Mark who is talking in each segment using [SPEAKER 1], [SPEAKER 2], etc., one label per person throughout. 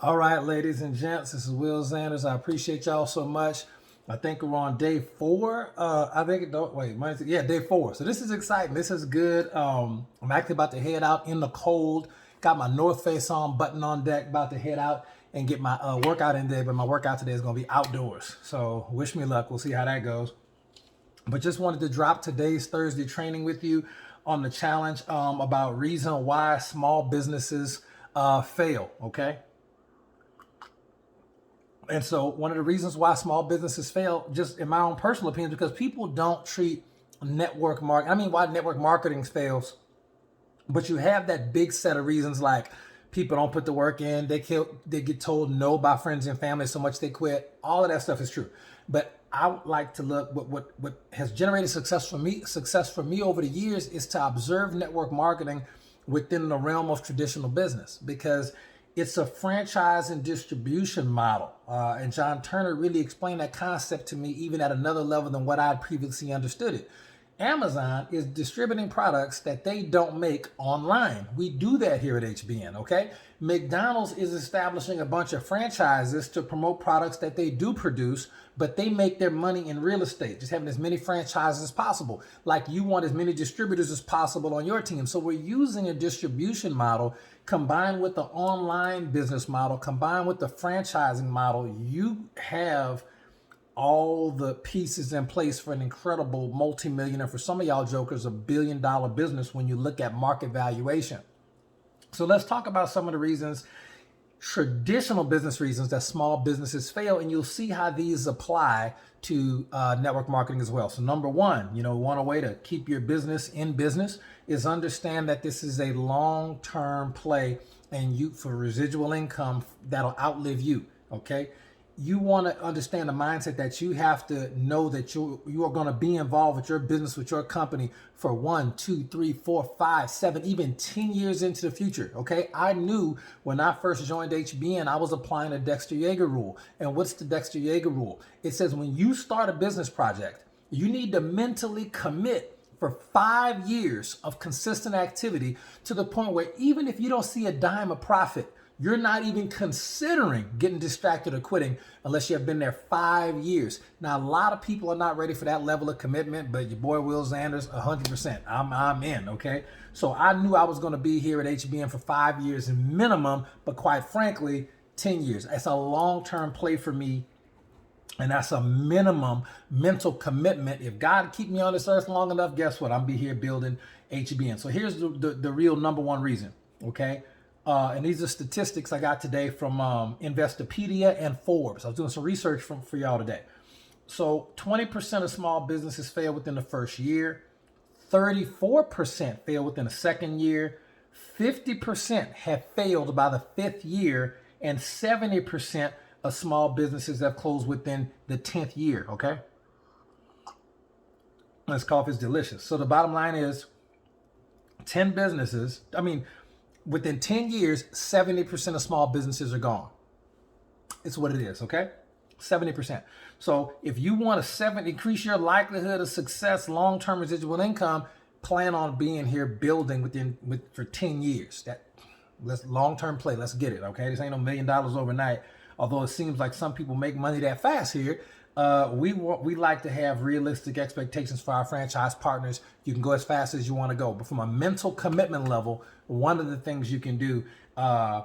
[SPEAKER 1] All right, ladies and gents, this is Will Zanders. I appreciate y'all so much. I think we're on day 4. I think it don't wait. Yeah, day 4. So this is exciting. This is good. I'm actually about to head out in the cold. Got my North Face on, button on deck, about to head out and get my workout in there. But my workout today is going to be outdoors. So wish me luck. We'll see how that goes. But just wanted to drop today's Thursday training with you on the challenge about reason why small businesses fail. Okay. And so one of the reasons why small businesses fail, just in my own personal opinion, because people don't treat network marketing. I mean, why network marketing fails, but you have that big set of reasons like people don't put the work in, they get told no by friends and family so much they quit. All of that stuff is true. But I would like to look what has generated success for me over the years is to observe network marketing within the realm of traditional business, because it's a franchise and distribution model. And John Turner really explained that concept to me even at another level than what I had previously understood it. Amazon is distributing products that they don't make online. We do that here at HBN, okay? McDonald's is establishing a bunch of franchises to promote products that they do produce, but they make their money in real estate, just having as many franchises as possible. Like you want as many distributors as possible on your team. So we're using a distribution model combined with the online business model, combined with the franchising model. You have all the pieces in place for an incredible multi-millionaire, for some of y'all jokers, $1 billion business when you look at market valuation. So let's talk about some of the reasons, traditional business reasons that small businesses fail, and you'll see how these apply to network marketing as well. So number one, one way to keep your business in business is understand that this is a long-term play and you for residual income that'll outlive you, okay? You want to understand the mindset that you have to know that you are going to be involved with your business, with your company for 1, 2, 3, 4, 5, 7, even 10 years into the future. Okay. I knew when I first joined HBN, I was applying the Dexter Yeager rule. And what's the Dexter Yeager rule? It says when you start a business project, you need to mentally commit for 5 years of consistent activity to the point where even if you don't see a dime of profit, you're not even considering getting distracted or quitting unless you have been there 5 years. Now, a lot of people are not ready for that level of commitment, but your boy Will Zanders, 100%. I'm in, okay? So I knew I was going to be here at HBN for 5 years minimum, but quite frankly, 10 years. It's a long-term play for me, and that's a minimum mental commitment. If God keep me on this earth long enough, guess what? I'll be here building HBN. So here's the real number one reason, okay? And these are statistics I got today from Investopedia and Forbes. I was doing some research for y'all today. So 20% of small businesses fail within the first year, 34% fail within the second year, 50% have failed by the 5th year, and 70% of small businesses have closed within the 10th year, okay? This coffee is delicious. So the bottom line is within 10 years, 70% of small businesses are gone. It's what it is, okay? 70%. So if you want to increase your likelihood of success, long-term residual income, plan on being here building for 10 years. Let's long-term play. Let's get it, okay? This ain't no $1 million overnight. Although it seems like some people make money that fast here. We like to have realistic expectations for our franchise partners. You can go as fast as you want to go, but from a mental commitment level, one of the things you can do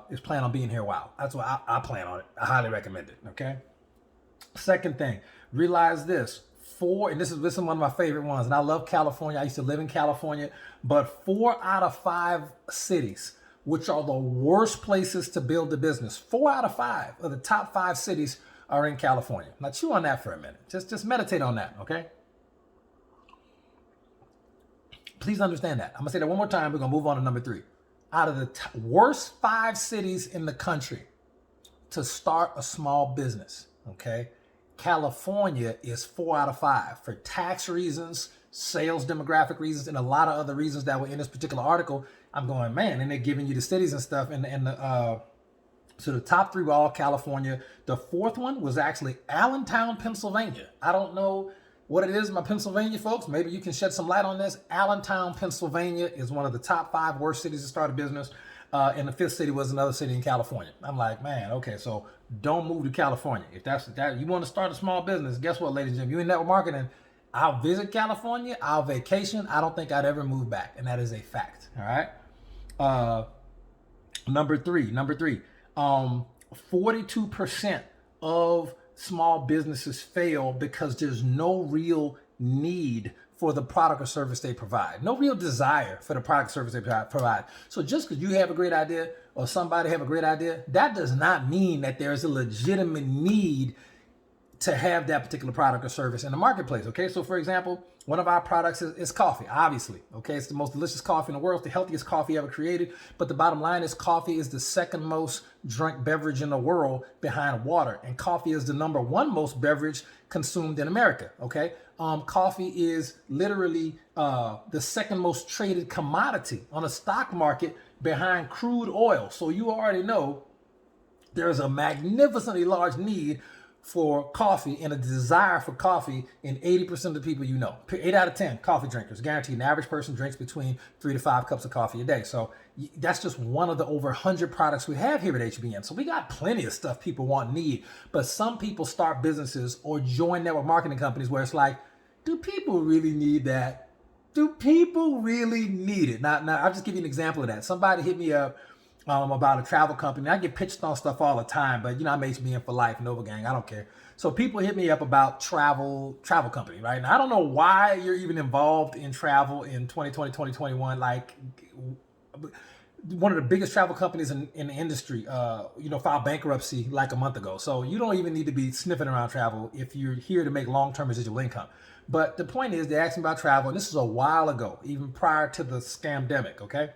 [SPEAKER 1] is plan on being here a while. That's what I plan on it. I highly recommend it. Okay. Second thing, realize this. And this is one of my favorite ones, and I love California. I used to live in California, but 4 out of 5 cities, which are the worst places to build a business, 4 out of 5 of the top 5 cities are in California. Now chew on that for a minute. Just meditate on that, okay? Please understand that. I'm gonna say that one more time. We're gonna move on to number 3. Out of the worst 5 cities in the country to start a small business, okay? California is 4 out of 5 for tax reasons, sales demographic reasons, and a lot of other reasons that were in this particular article. I'm going, man, and they're giving you the cities and stuff, so the top 3 were all California. The 4th one was actually Allentown, Pennsylvania. I don't know what it is, my Pennsylvania folks. Maybe you can shed some light on this. Allentown, Pennsylvania is one of the top 5 worst cities to start a business. And the fifth city was another city in California. I'm like, man, okay, so don't move to California. If that's that you want to start a small business, guess what, ladies and gentlemen, you in network marketing, I'll visit California, I'll vacation. I don't think I'd ever move back, and that is a fact. All right. Number three, 42% of small businesses fail because there's no real need for the product or service they provide. No real desire for the product or service they provide. So just because you have a great idea or somebody have a great idea, that does not mean that there's a legitimate need to have that particular product or service in the marketplace. Okay, so for example, one of our products is coffee, obviously. Okay, it's the most delicious coffee in the world, it's the healthiest coffee ever created. But the bottom line is coffee is the second most drunk beverage in the world behind water. And coffee is the number one most beverage consumed in America. Okay, coffee is literally the second most traded commodity on the stock market behind crude oil. So you already know there's a magnificently large need for coffee and a desire for coffee in 80% of the people you know. 8 out of 10 coffee drinkers, guaranteed. An average person drinks between 3 to 5 cups of coffee a day. So that's just one of the over 100 products we have here at HBN. So we got plenty of stuff people want and need, but some people start businesses or join network marketing companies where it's like, do people really need that? Do people really need it? Now I'll just give you an example of that. Somebody hit me up about a travel company. I get pitched on stuff all the time, but I'm HBN for life, Nova Gang, I don't care. So people hit me up about travel company, right? And I don't know why you're even involved in travel in 2020, 2021. Like one of the biggest travel companies in the industry, filed bankruptcy like a month ago. So you don't even need to be sniffing around travel if you're here to make long-term residual income. But the point is, they asked me about travel, and this is a while ago, even prior to the scamdemic, okay?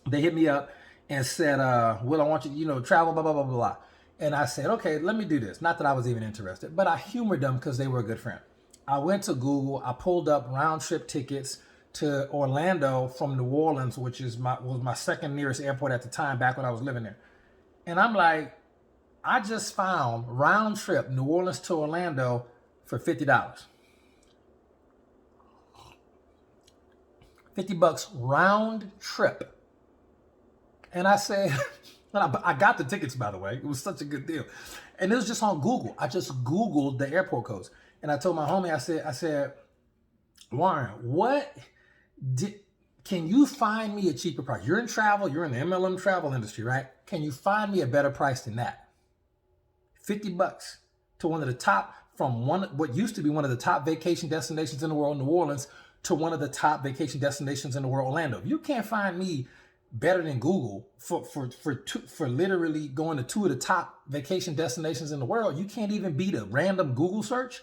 [SPEAKER 1] They hit me up and said, Will, I want you to, travel, blah, blah, blah, blah, blah. And I said, okay, let me do this. Not that I was even interested, but I humored them because they were a good friend. I went to Google, I pulled up round trip tickets to Orlando from New Orleans, which was my second nearest airport at the time, back when I was living there. And I'm like, I just found round trip New Orleans to Orlando for $50. $50 round trip. And I said, I got the tickets, by the way. It was such a good deal. And it was just on Google. I just Googled the airport codes. And I told my homie, I said, Warren, can you find me a cheaper price? You're in travel, you're in the MLM travel industry, right? Can you find me a better price than that? $50 to one of the top, from what used to be one of the top vacation destinations in the world, New Orleans, to one of the top vacation destinations in the world, Orlando. If you can't find me better than Google for literally going to 2 of the top vacation destinations in the world, you can't even beat a random Google search.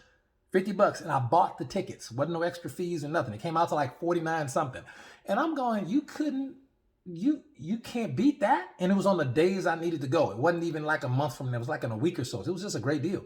[SPEAKER 1] $50, and I bought the tickets. Wasn't no extra fees or nothing. It came out to like 49 something. And I'm going, you can't beat that. And it was on the days I needed to go. It wasn't even like a month from there. It was like in a week or so. It was just a great deal.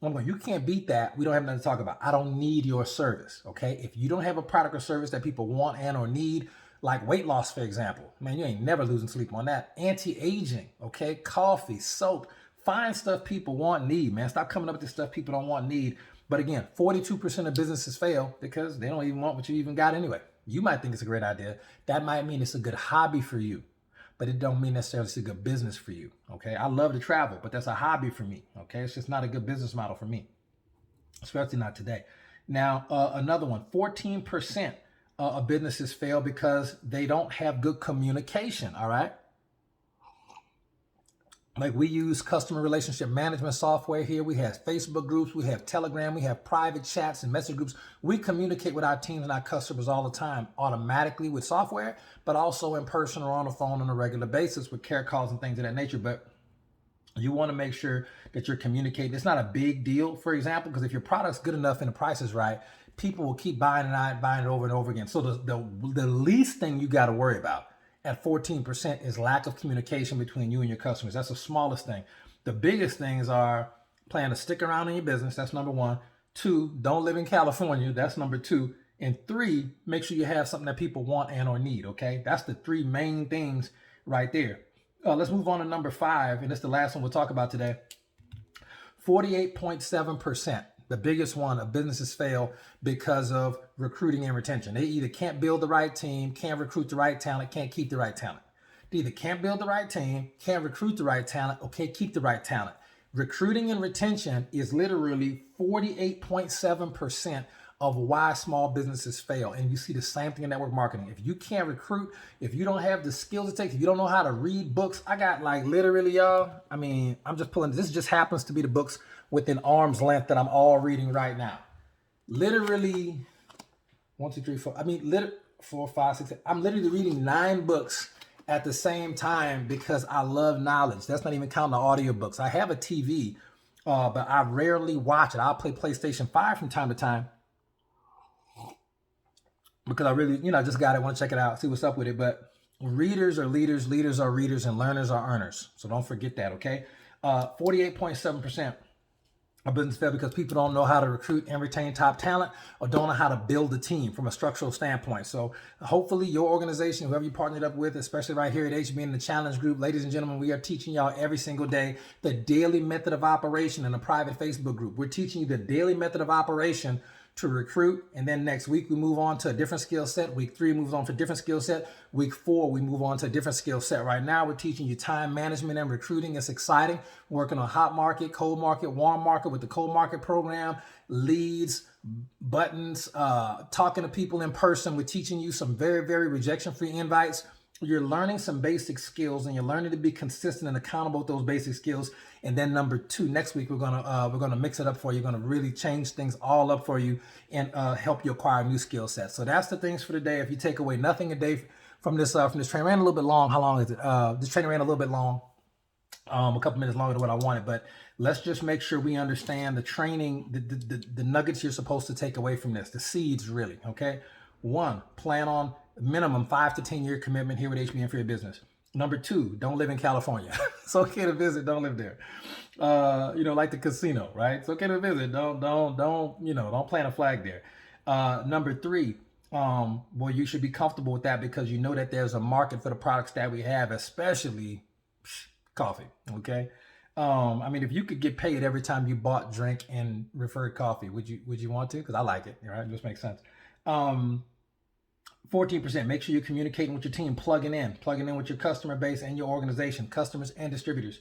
[SPEAKER 1] I'm going, you can't beat that. We don't have nothing to talk about. I don't need your service, okay? If you don't have a product or service that people want and or need, like weight loss, for example, man, you ain't never losing sleep on that. Anti-aging, okay? Coffee, soap, find stuff people want, need, man. Stop coming up with this stuff people don't want, need. But again, 42% of businesses fail because they don't even want what you even got anyway. You might think it's a great idea. That might mean it's a good hobby for you, but it don't mean necessarily it's a good business for you, okay? I love to travel, but that's a hobby for me, okay? It's just not a good business model for me, especially not today. Now, another one, 14% of businesses fail because they don't have good communication, all right? Like we use customer relationship management software here. We have Facebook groups, we have Telegram, we have private chats and message groups. We communicate with our teams and our customers all the time, automatically with software, but also in person or on the phone on a regular basis with care calls and things of that nature. But you want to make sure that you're communicating. It's not a big deal, for example, because if your product's good enough and the price is right, people will keep buying it over and over again. So the least thing you got to worry about at 14% is lack of communication between you and your customers. That's the smallest thing. The biggest things are plan to stick around in your business. That's number 1. 2, don't live in California. That's number 2. And 3, make sure you have something that people want and or need, okay? That's the 3 main things right there. Let's move on to number 5, and it's the last one we'll talk about today. 48.7%. The biggest one of businesses fail because of recruiting and retention. They either can't build the right team, can't recruit the right talent, can't keep the right talent. They either can't build the right team, can't recruit the right talent, or can't keep the right talent. Recruiting and retention is literally 48.7% of why small businesses fail. And you see the same thing in network marketing. If you can't recruit, if you don't have the skills it takes, if you don't know how to read books, I got like literally, y'all, I mean, I'm just pulling, this just happens to be the books within arm's length that I'm all reading right now. Literally, 1, 2, 3, 4, I mean, 4, 5, 6, 7. I'm literally reading 9 books at the same time because I love knowledge. That's not even counting the audiobooks. I have a TV, but I rarely watch it. I'll play PlayStation 5 from time to time because I really, I just got it, want to check it out, see what's up with it. But readers are leaders, leaders are readers, and learners are earners. So don't forget that, okay? 48.7% of business fail because people don't know how to recruit and retain top talent or don't know how to build a team from a structural standpoint. So hopefully your organization, whoever you partnered up with, especially right here at HB in the Challenge Group, ladies and gentlemen, we are teaching y'all every single day the daily method of operation in a private Facebook group. We're teaching you the daily method of operation to recruit, and then next week we move on to a different skill set. Week 3 moves on to a different skill set. Week 4 we move on to a different skill set. Right now we're teaching you time management and recruiting. It's exciting. We're working on hot market, cold market, warm market with the cold market program, leads, buttons, talking to people in person. We're teaching you some very, very rejection-free invites. You're learning some basic skills, and you're learning to be consistent and accountable with those basic skills. And then number 2, next week we're gonna mix it up for you. We're gonna really change things all up for you and help you acquire new skill sets. So that's the things for today. If you take away nothing a day from this training, ran a little bit long. How long is it? This training ran a little bit long, a couple minutes longer than what I wanted. But let's just make sure we understand the training, the nuggets you're supposed to take away from this, the seeds really. Okay, 1, plan on minimum 5 to 10 year commitment here with HBN for your business. Number 2, don't live in California. It's okay to visit, don't live there. Like the casino, right? It's okay to visit. Don't plant a flag there. Number 3, well, you should be comfortable with that because you know that there's a market for the products that we have, especially coffee. Okay. I mean, if you could get paid every time you bought, drink, and referred coffee, would you want to? Because I like it. Right? It just makes sense. 14%, make sure you're communicating with your team, plugging in with your customer base and your organization, customers and distributors.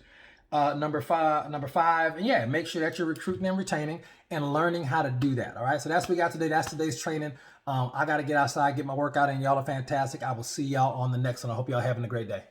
[SPEAKER 1] Number five, and yeah, make sure that you're recruiting and retaining and learning how to do that. All right, so that's what we got today. That's today's training. I got to get outside, get my workout in. Y'all are fantastic. I will see y'all on the next one. I hope y'all having a great day.